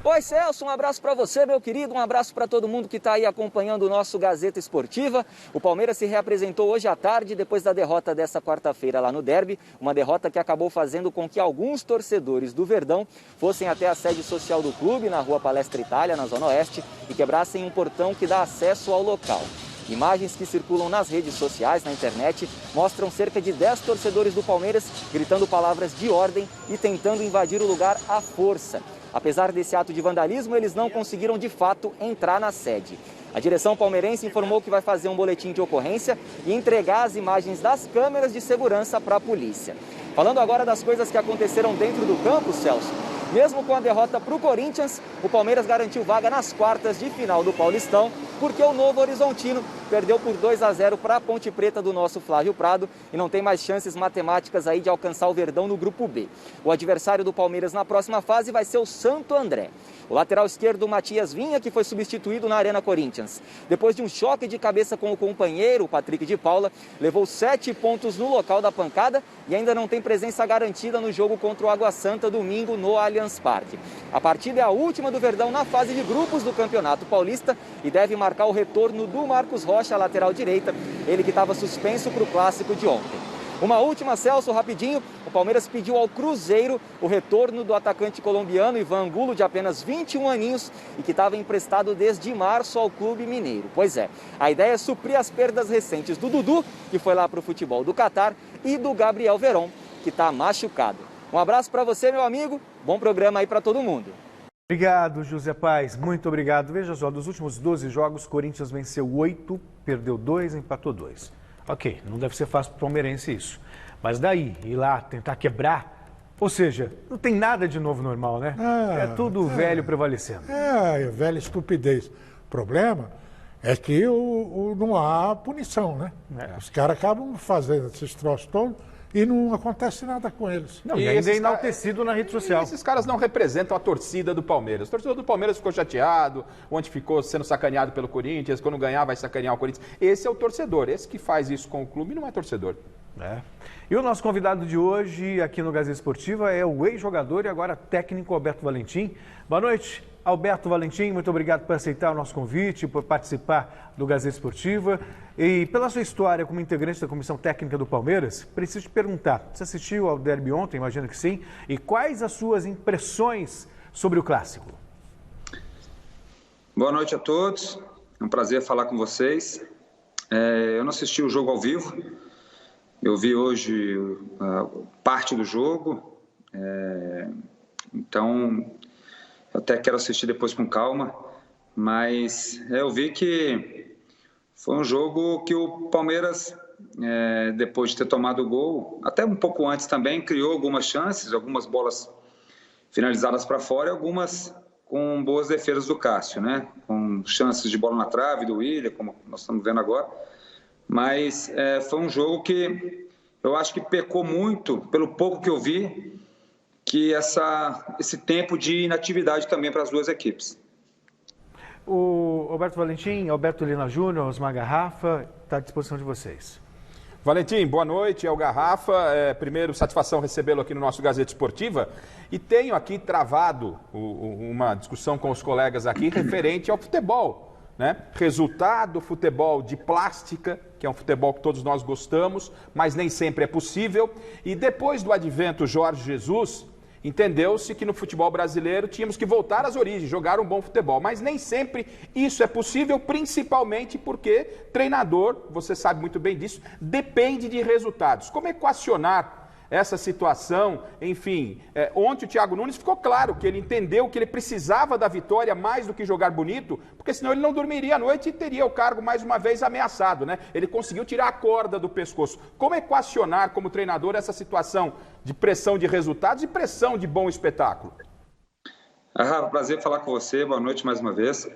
Oi, Celso, um abraço para você, meu querido, um abraço para todo mundo que está aí acompanhando o nosso Gazeta Esportiva. O Palmeiras se reapresentou hoje à tarde, depois da derrota dessa quarta-feira lá no derby, uma derrota que acabou fazendo com que alguns torcedores do Verdão fossem até a sede social do clube, na Rua Palestra Itália, na Zona Oeste, e quebrassem um portão que dá acesso ao local. Imagens que circulam nas redes sociais, na internet, mostram cerca de 10 torcedores do Palmeiras gritando palavras de ordem e tentando invadir o lugar à força. Apesar desse ato de vandalismo, eles não conseguiram de fato entrar na sede. A direção palmeirense informou que vai fazer um boletim de ocorrência e entregar as imagens das câmeras de segurança para a polícia. Falando agora das coisas que aconteceram dentro do campo, Celso, mesmo com a derrota para o Corinthians, o Palmeiras garantiu vaga nas quartas de final do Paulistão, porque o Novo Horizontino perdeu por 2-0 para a Ponte Preta do nosso Flávio Prado e não tem mais chances matemáticas aí de alcançar o Verdão no Grupo B. O adversário do Palmeiras na próxima fase vai ser o Santo André. O lateral esquerdo, Matias Vinha, que foi substituído na Arena Corinthians. Depois de um choque de cabeça com o companheiro, o Patrick de Paula, levou 7 pontos no local da pancada e ainda não tem presença garantida no jogo contra o Água Santa domingo no Allianz Parque. A partida é a última do Verdão na fase de grupos do Campeonato Paulista e deve marcar o retorno do Marcos Rocha, lateral direita, ele que estava suspenso para o clássico de ontem. Uma última, Celso, rapidinho, o Palmeiras pediu ao Cruzeiro o retorno do atacante colombiano Ivan Angulo, de apenas 21 aninhos e que estava emprestado desde março ao clube mineiro. Pois é, a ideia é suprir as perdas recentes do Dudu, que foi lá para o futebol do Catar, e do Gabriel Veron, que está machucado. Um abraço para você, meu amigo, bom programa aí para todo mundo. Obrigado, José Paes, muito obrigado. Veja só, dos últimos 12 jogos, Corinthians venceu 8, perdeu 2, empatou 2. Ok, não deve ser fácil para o palmeirense isso. Mas daí, ir lá, tentar quebrar, ou seja, não tem nada de novo normal, né? É tudo velho prevalecendo. Velha estupidez. O problema é que não há punição, né? Os caras acabam fazendo esses troços todos e não acontece nada com eles. Não, e ainda é enaltecido na rede social. Esses caras não representam a torcida do Palmeiras. O torcedor do Palmeiras ficou chateado, ontem ficou sendo sacaneado pelo Corinthians, quando ganhar vai sacanear o Corinthians. Esse é o torcedor, esse que faz isso com o clube não é torcedor. E o nosso convidado de hoje aqui no Gazeta Esportiva é o ex-jogador e agora técnico Alberto Valentim. Boa noite, Alberto Valentim, muito obrigado por aceitar o nosso convite, por participar do Gazeta Esportiva. E pela sua história como integrante da Comissão Técnica do Palmeiras, preciso te perguntar, você assistiu ao derby ontem, imagino que sim, e quais as suas impressões sobre o clássico? Boa noite a todos, é um prazer falar com vocês. Eu não assisti o jogo ao vivo, eu vi hoje parte do jogo, então eu até quero assistir depois com calma, mas eu vi que foi um jogo que o Palmeiras, depois de ter tomado o gol, até um pouco antes também, criou algumas chances, algumas bolas finalizadas para fora e algumas com boas defesas do Cássio, né? Com chances de bola na trave do Willian, como nós estamos vendo agora. Mas foi um jogo que eu acho que pecou muito, pelo pouco que eu vi, que esse tempo de inatividade também para as duas equipes. O Alberto Valentim, Alberto Helena Júnior, Osmar Garrafa, está à disposição de vocês. Valentim, boa noite, é o Garrafa. Primeiro, satisfação recebê-lo aqui no nosso Gazeta Esportiva. E tenho aqui travado uma discussão com os colegas aqui referente ao futebol. Né? Resultado, futebol de plástica, que é um futebol que todos nós gostamos, mas nem sempre é possível. E depois do advento Jorge Jesus, entendeu-se que no futebol brasileiro tínhamos que voltar às origens, jogar um bom futebol. Mas nem sempre isso é possível, principalmente porque treinador, você sabe muito bem disso, depende de resultados. Como equacionar essa situação? Enfim, ontem o Thiago Nunes ficou claro que ele entendeu que ele precisava da vitória mais do que jogar bonito, porque senão ele não dormiria à noite e teria o cargo mais uma vez ameaçado, né? Ele conseguiu tirar a corda do pescoço. Como equacionar como treinador essa situação de pressão de resultados e pressão de bom espetáculo? Prazer falar com você, boa noite mais uma vez.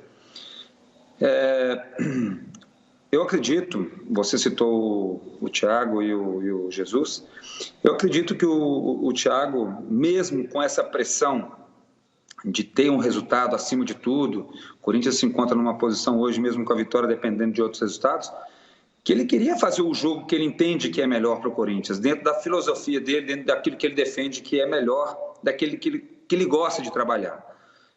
Eu acredito, você citou o Thiago e o Jesus, eu acredito que o Thiago, mesmo com essa pressão de ter um resultado acima de tudo, o Corinthians se encontra numa posição hoje, mesmo com a vitória dependendo de outros resultados, que ele queria fazer o jogo que ele entende que é melhor para o Corinthians, dentro da filosofia dele, dentro daquilo que ele defende que é melhor, daquele que ele gosta de trabalhar.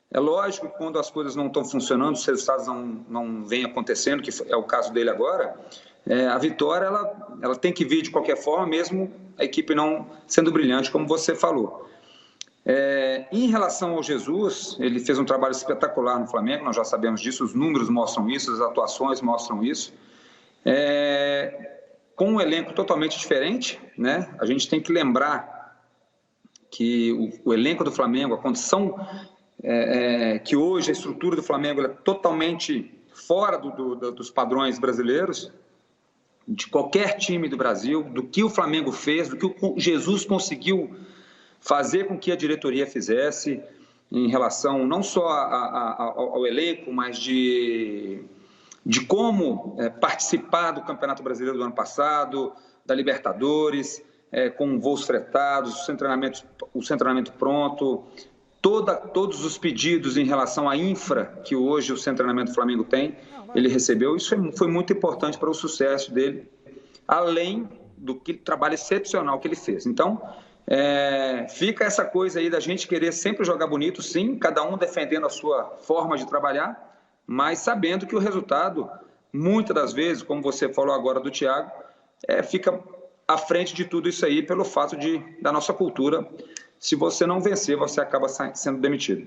É lógico que quando as coisas não estão funcionando, os resultados não vêm acontecendo, que é o caso dele agora, a vitória ela tem que vir de qualquer forma, mesmo a equipe não sendo brilhante, como você falou. Em relação ao Jesus, ele fez um trabalho espetacular no Flamengo, nós já sabemos disso, os números mostram isso, as atuações mostram isso. Com um elenco totalmente diferente, né? A gente tem que lembrar que o elenco do Flamengo, a condição que hoje a estrutura do Flamengo é totalmente fora dos padrões brasileiros, de qualquer time do Brasil, do que o Flamengo fez, do que o Jesus conseguiu fazer com que a diretoria fizesse em relação não só ao elenco, mas de como participar do Campeonato Brasileiro do ano passado, da Libertadores, com voos fretados, o treinamento pronto, todos os pedidos em relação à infra que hoje o Centro de Treinamento do Flamengo tem, ele recebeu. Isso foi muito importante para o sucesso dele, além do trabalho excepcional que ele fez. Então, fica essa coisa aí da gente querer sempre jogar bonito, sim, cada um defendendo a sua forma de trabalhar, mas sabendo que o resultado, muitas das vezes, como você falou agora do Thiago, fica à frente de tudo isso aí pelo fato da nossa cultura. Se você não vencer, você acaba sendo demitido.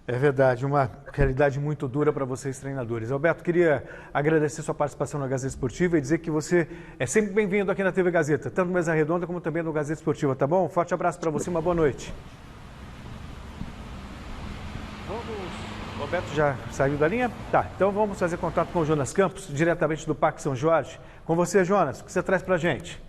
É verdade, uma realidade muito dura para vocês, treinadores. Alberto, queria agradecer sua participação na Gazeta Esportiva e dizer que você é sempre bem-vindo aqui na TV Gazeta, tanto no Mesa Redonda como também no Gazeta Esportiva, tá bom? Um forte abraço para você, uma boa noite. O Alberto já saiu da linha? Tá, então vamos fazer contato com o Jonas Campos, diretamente do Parque São Jorge. Com você, Jonas, o que você traz para a gente?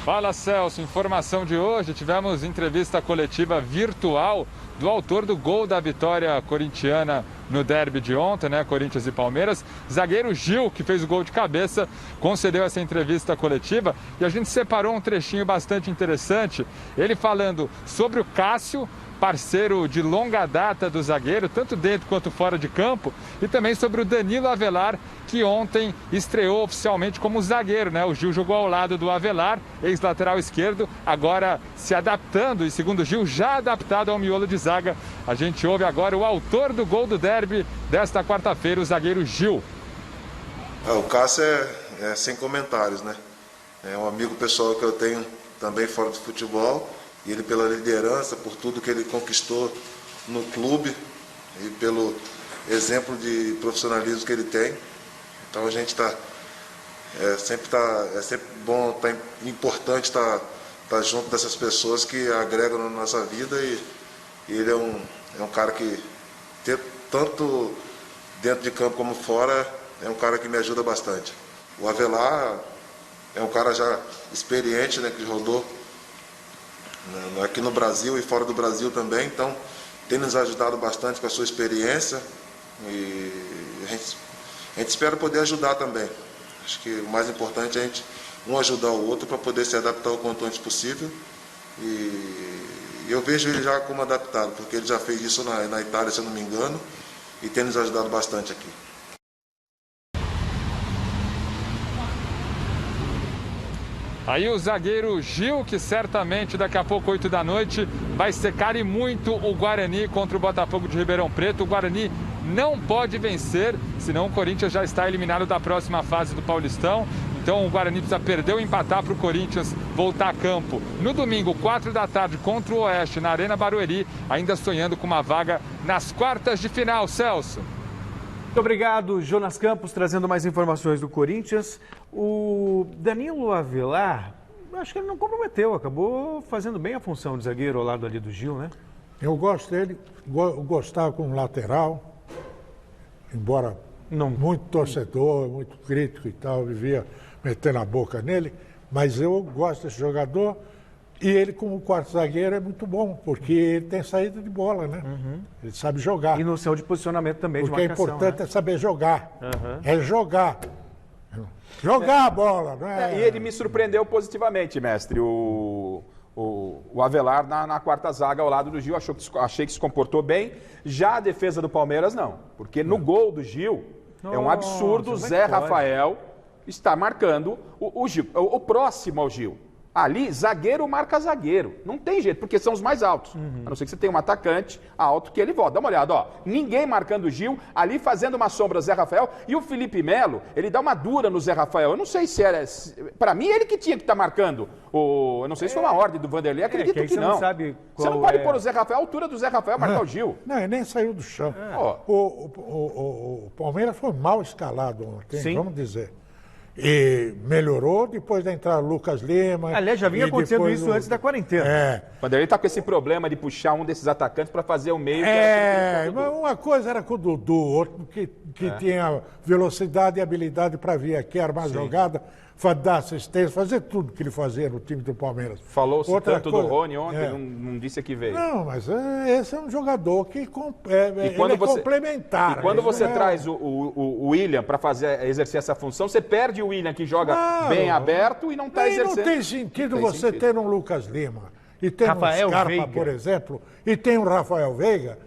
Fala, Celso, informação de hoje, tivemos entrevista coletiva virtual do autor do gol da vitória corintiana no derby de ontem, né? Corinthians e Palmeiras. Zagueiro Gil, que fez o gol de cabeça, concedeu essa entrevista coletiva e a gente separou um trechinho bastante interessante. Ele falando sobre o Cássio, parceiro de longa data do zagueiro, tanto dentro quanto fora de campo, e também sobre o Danilo Avelar, que ontem estreou oficialmente como zagueiro, né? O Gil jogou ao lado do Avelar, ex-lateral esquerdo, agora se adaptando, e segundo o Gil, já adaptado ao miolo de zaga. A gente ouve agora o autor do gol do derby desta quarta-feira, o zagueiro Gil. O Cássio é sem comentários, né? É um amigo pessoal que eu tenho também fora do futebol. E ele, pela liderança, por tudo que ele conquistou no clube e pelo exemplo de profissionalismo que ele tem. Então a gente é sempre bom, importante estar junto dessas pessoas que agregam na nossa vida, e ele é um cara que, tanto dentro de campo como fora, é um cara que me ajuda bastante. O Avelar é um cara já experiente, né, que rodou aqui no Brasil e fora do Brasil também, então tem nos ajudado bastante com a sua experiência, e a gente espera poder ajudar também. Acho que o mais importante é a gente um ajudar o outro para poder se adaptar o quanto antes possível, e eu vejo ele já como adaptado, porque ele já fez isso na Itália, se eu não me engano, e tem nos ajudado bastante aqui. Aí o zagueiro Gil, que certamente daqui a pouco, 8 da noite, vai secar e muito o Guarani contra o Botafogo de Ribeirão Preto. O Guarani não pode vencer, senão o Corinthians já está eliminado da próxima fase do Paulistão. Então o Guarani precisa perder ou empatar para o Corinthians voltar a campo no domingo, 4 da tarde, contra o Oeste, na Arena Barueri, ainda sonhando com uma vaga nas quartas de final. Celso. Muito obrigado, Jonas Campos, trazendo mais informações do Corinthians. O Danilo Avelar, acho que ele não comprometeu, acabou fazendo bem a função de zagueiro ao lado ali do Gil, né? Eu gosto dele, gostava como lateral, embora muito torcedor, muito crítico e tal, vivia metendo a boca nele, mas eu gosto desse jogador. E ele, como quarto zagueiro, é muito bom, porque ele tem saída de bola, né? Ele sabe jogar. E noção de posicionamento também, porque de marcação. O importante, né, é saber jogar. É jogar. Jogar a bola, não é? E ele me surpreendeu positivamente, mestre, o Avelar na quarta zaga ao lado do Gil. Achei que se comportou bem. Já a defesa do Palmeiras, não. Porque no gol do Gil, é um absurdo o Zé Rafael estar marcando o Gil, o próximo ao Gil. Ali, zagueiro marca zagueiro. Não tem jeito, porque são os mais altos. A não ser que você tenha um atacante alto que ele volta. Dá uma olhada, ó. Ninguém marcando o Gil, ali fazendo uma sombra Zé Rafael. E o Felipe Melo, ele dá uma dura no Zé Rafael. Eu não sei se era... Pra mim, ele que tinha que estar marcando. Eu não sei se foi uma ordem do Vanderlei, acredito que não. Você não pode pôr o Zé Rafael, a altura do Zé Rafael, marcar o Gil. Não, ele nem saiu do chão. O Palmeiras foi mal escalado ontem, vamos dizer. E melhorou depois da entrada do Lucas Lima. Aliás, já vinha acontecendo isso antes da quarentena. Quando ele está com esse problema de puxar um desses atacantes para fazer o meio. Mas uma coisa era com o Dudu, outro que tinha velocidade e habilidade para vir aqui, armar jogada, dar assistência, fazer tudo que ele fazia no time do Palmeiras. Falou-se tanto do Rony ontem, não disse que veio. Não, mas esse é um jogador que ele é complementar. E quando você traz o William para exercer essa função, você perde o William que joga bem aberto e não está exercendo. Não tem sentido você ter um Lucas Lima e ter um Scarpa, por exemplo, e tem um Rafael Veiga.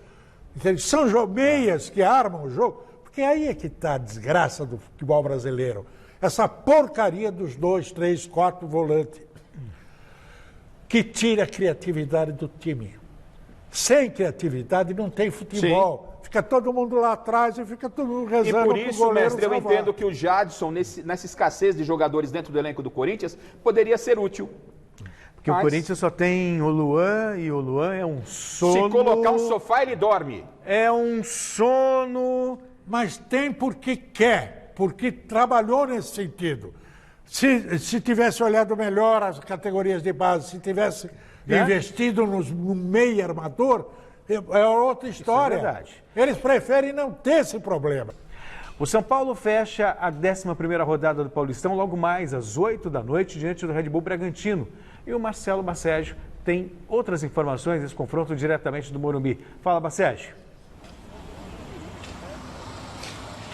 São meias que armam o jogo. Porque aí é que está a desgraça do futebol brasileiro. Essa porcaria dos 2, 3, 4 volantes que tira a criatividade do time. Sem criatividade não tem futebol. Sim. Fica todo mundo lá atrás e fica todo mundo rezando pro goleiro. E por isso, mestre, eu entendo que o Jadson, nessa escassez de jogadores dentro do elenco do Corinthians, poderia ser útil. Porque o Corinthians só tem o Luan, e o Luan é um sono... Se colocar um sofá, ele dorme. É um sono... Mas tem porque quer, porque trabalhou nesse sentido. Se tivesse olhado melhor as categorias de base, se tivesse investido no meio armador, é outra história. Isso é verdade. Eles preferem não ter esse problema. O São Paulo fecha a 11ª rodada do Paulistão logo mais às 8 da noite diante do Red Bull Bragantino. E o Marcelo Baceggio tem outras informações desse confronto diretamente do Morumbi. Fala, Bacete.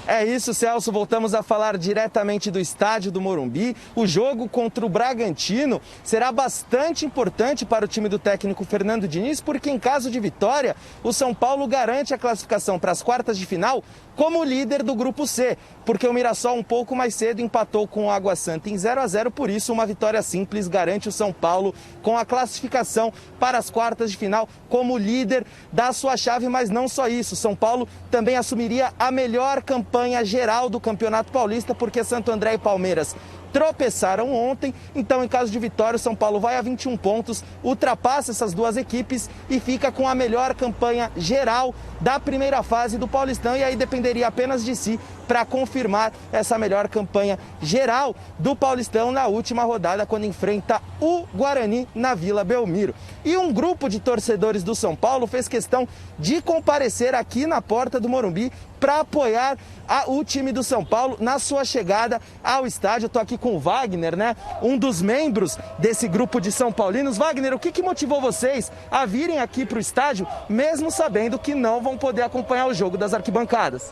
É isso, Celso. Voltamos a falar diretamente do estádio do Morumbi. O jogo contra o Bragantino será bastante importante para o time do técnico Fernando Diniz, porque em caso de vitória, o São Paulo garante a classificação para as quartas de final como líder do Grupo C, porque o Mirassol um pouco mais cedo empatou com o Água Santa em 0-0, por isso uma vitória simples garante o São Paulo com a classificação para as quartas de final como líder da sua chave, mas não só isso, São Paulo também assumiria a melhor campanha geral do Campeonato Paulista, porque Santo André e Palmeiras tropeçaram ontem, então em caso de vitória o São Paulo vai a 21 pontos, ultrapassa essas duas equipes e fica com a melhor campanha geral da primeira fase do Paulistão, e aí dependeria apenas de si para confirmar essa melhor campanha geral do Paulistão na última rodada, quando enfrenta o Guarani na Vila Belmiro. E um grupo de torcedores do São Paulo fez questão de comparecer aqui na porta do Morumbi para apoiar o time do São Paulo na sua chegada ao estádio. Eu tô aqui com o Wagner, né? Um dos membros desse grupo de São Paulinos. Wagner, o que motivou vocês a virem aqui para o estádio, mesmo sabendo que não vão poder acompanhar o jogo das arquibancadas?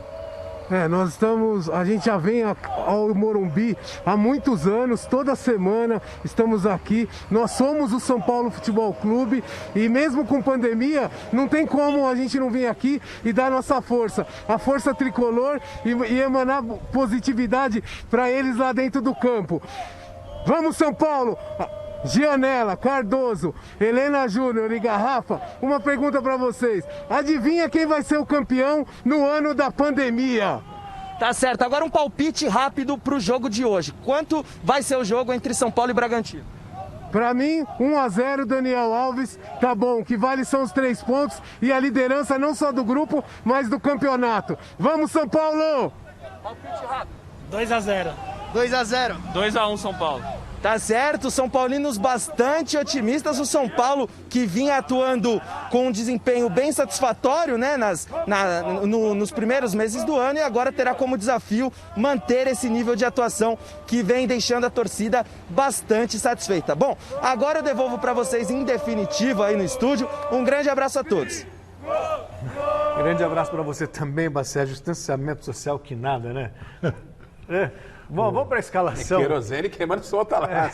A gente já vem ao Morumbi há muitos anos, toda semana estamos aqui. Nós somos o São Paulo Futebol Clube e mesmo com pandemia, não tem como a gente não vir aqui e dar nossa força, a força tricolor e emanar positividade para eles lá dentro do campo. Vamos, São Paulo! Gianella, Cardoso, Helena Júnior e Garrafa, uma pergunta para vocês. Adivinha quem vai ser o campeão no ano da pandemia? Tá certo, agora um palpite rápido para o jogo de hoje. Quanto vai ser o jogo entre São Paulo e Bragantino? Para mim, 1-0 Daniel Alves, tá bom, o que vale são os 3 pontos e a liderança não só do grupo, mas do campeonato. Vamos, São Paulo! Palpite rápido. 2-0. 2-0. 2-1 São Paulo. Tá certo, São Paulinos bastante otimistas. O São Paulo que vinha atuando com um desempenho bem satisfatório, né, nos primeiros meses do ano, e agora terá como desafio manter esse nível de atuação que vem deixando a torcida bastante satisfeita. Bom, agora eu devolvo para vocês em definitivo aí no estúdio. Um grande abraço a todos. Grande abraço para você também, Bacete. Distanciamento social que nada, né? Bom, vamos para a escalação. Querosene queimando solta lá.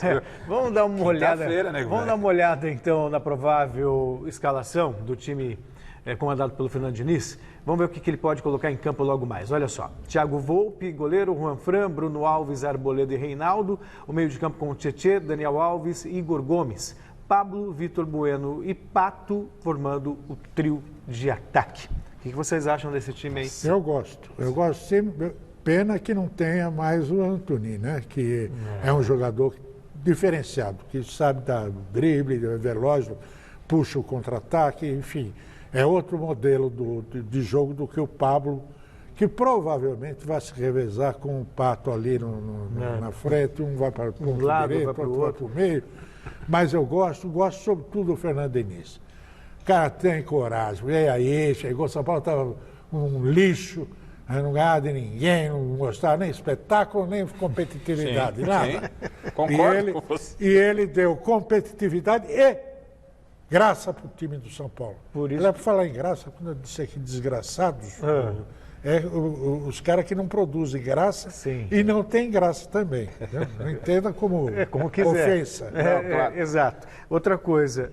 Vamos dar uma olhada. Né, vamos dar uma olhada então na provável escalação do time comandado pelo Fernando Diniz. Vamos ver o que ele pode colocar em campo logo mais. Olha só: Thiago Volpe, goleiro, Juan Fran, Bruno Alves, Arboleda e Reinaldo. O meio de campo com Tietê, Daniel Alves e Igor Gomes. Pablo, Vitor Bueno e Pato formando o trio de ataque. O que vocês acham desse time aí? Eu gosto sempre. Pena que não tenha mais o Antony, né? Que é um jogador diferenciado, que sabe dar drible, veloz, puxa o contra-ataque, enfim. É outro modelo de jogo do que o Pablo, que provavelmente vai se revezar com o Pato ali na frente, um vai para o ponto direito, outro vai para o meio. Mas eu gosto sobretudo do Fernando Diniz. O cara tem coragem, veio aí, chegou, São Paulo estava um lixo, não ganhava de ninguém, não gostava nem espetáculo, nem competitividade, nada. Concordo com você. E ele deu competitividade e graça para o time do São Paulo. Por isso... Para falar em graça, quando eu disse aqui desgraçados, os caras que não produzem graça e não tem graça também. Não entenda como ofensa. Claro. Exato. Outra coisa,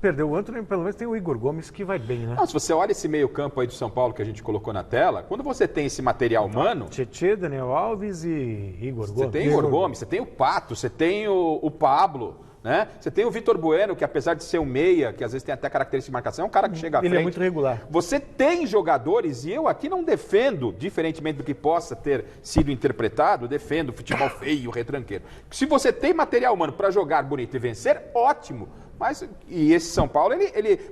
perdeu o Antony, pelo menos tem o Igor Gomes que vai bem, né? Não, se você olha esse meio campo aí do São Paulo que a gente colocou na tela, quando você tem esse material humano... Tietê, Daniel Alves e Igor Gomes. Você tem Igor Gomes, você tem o Pato, você tem o Pablo... Né? Você tem o Vitor Bueno, que apesar de ser um meia, que às vezes tem até característica de marcação, é um cara que chega à frente. Ele é muito regular. Você tem jogadores, e eu aqui não defendo, diferentemente do que possa ter sido interpretado, defendo futebol feio, retranqueiro. Se você tem material humano para jogar bonito e vencer, ótimo. Mas, e esse São Paulo,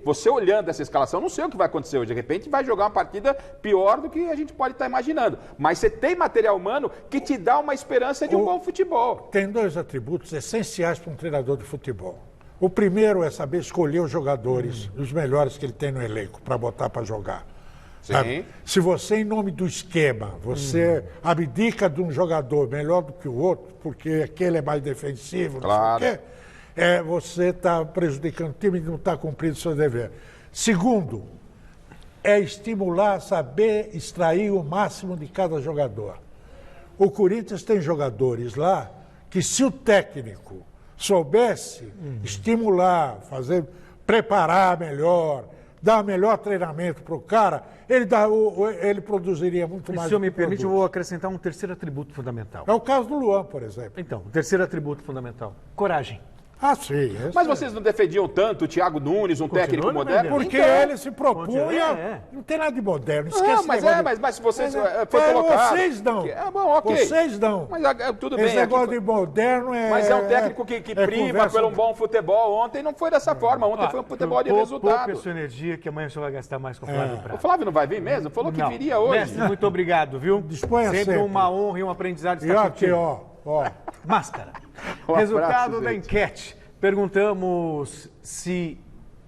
você olhando essa escalação, não sei o que vai acontecer hoje. De repente vai jogar uma partida pior do que a gente pode estar imaginando. Mas você tem material humano que te dá uma esperança de um bom futebol. Tem 2 atributos essenciais para um treinador de futebol. O primeiro é saber escolher os jogadores, os melhores que ele tem no elenco, para botar para jogar. Sim. Se você, em nome do esquema, você abdica de um jogador melhor do que o outro, porque aquele é mais defensivo, claro. não sei o quê, você está prejudicando o time que não está cumprindo o seu dever. Segundo, é estimular, saber extrair o máximo de cada jogador. O Corinthians tem jogadores lá que, se o técnico soubesse estimular, preparar melhor, dar melhor treinamento para o cara, ele produziria muito mais. Se eu me permite, eu vou acrescentar um terceiro atributo fundamental. É o caso do Luan, por exemplo. Então, o terceiro atributo fundamental: coragem. Ah, sim. Mas vocês não defendiam tanto o Thiago Nunes, um técnico moderno? Porque ele se propunha. Não tem nada de moderno. Esquece mas se vocês for colocar. Vocês não. Bom, ok. Vocês não. Mas tudo bem. Esse negócio de moderno é. Mas é um técnico que prima pelo bom futebol. Ontem não foi dessa forma. Ontem foi um futebol de resultado. Poupa sua energia, que amanhã você vai gastar mais com o Flávio Prado. O Flávio não vai vir mesmo? Falou que viria hoje. Mestre, muito obrigado, viu? Disponha sempre uma honra e um aprendizado estar aqui, ó. Máscara. Resultado da enquete. Perguntamos se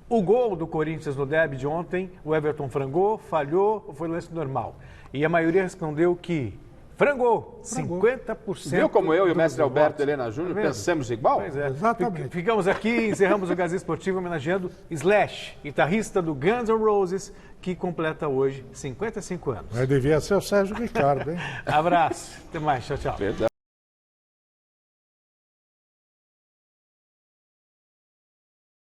o gol do Corinthians no derby de ontem, o Everton frangou, falhou ou foi lance normal? E a maioria respondeu que frangou. 50%. Viu como eu e o mestre Alberto Helena Júnior pensamos igual? Pois é. Exatamente. Ficamos aqui, encerramos o Gazeta Esportivo homenageando Slash, guitarrista do Guns N' Roses, que completa hoje 55 anos. Mas devia ser o Sérgio Ricardo, hein? Abraço. Até mais. Tchau, tchau. Verdade.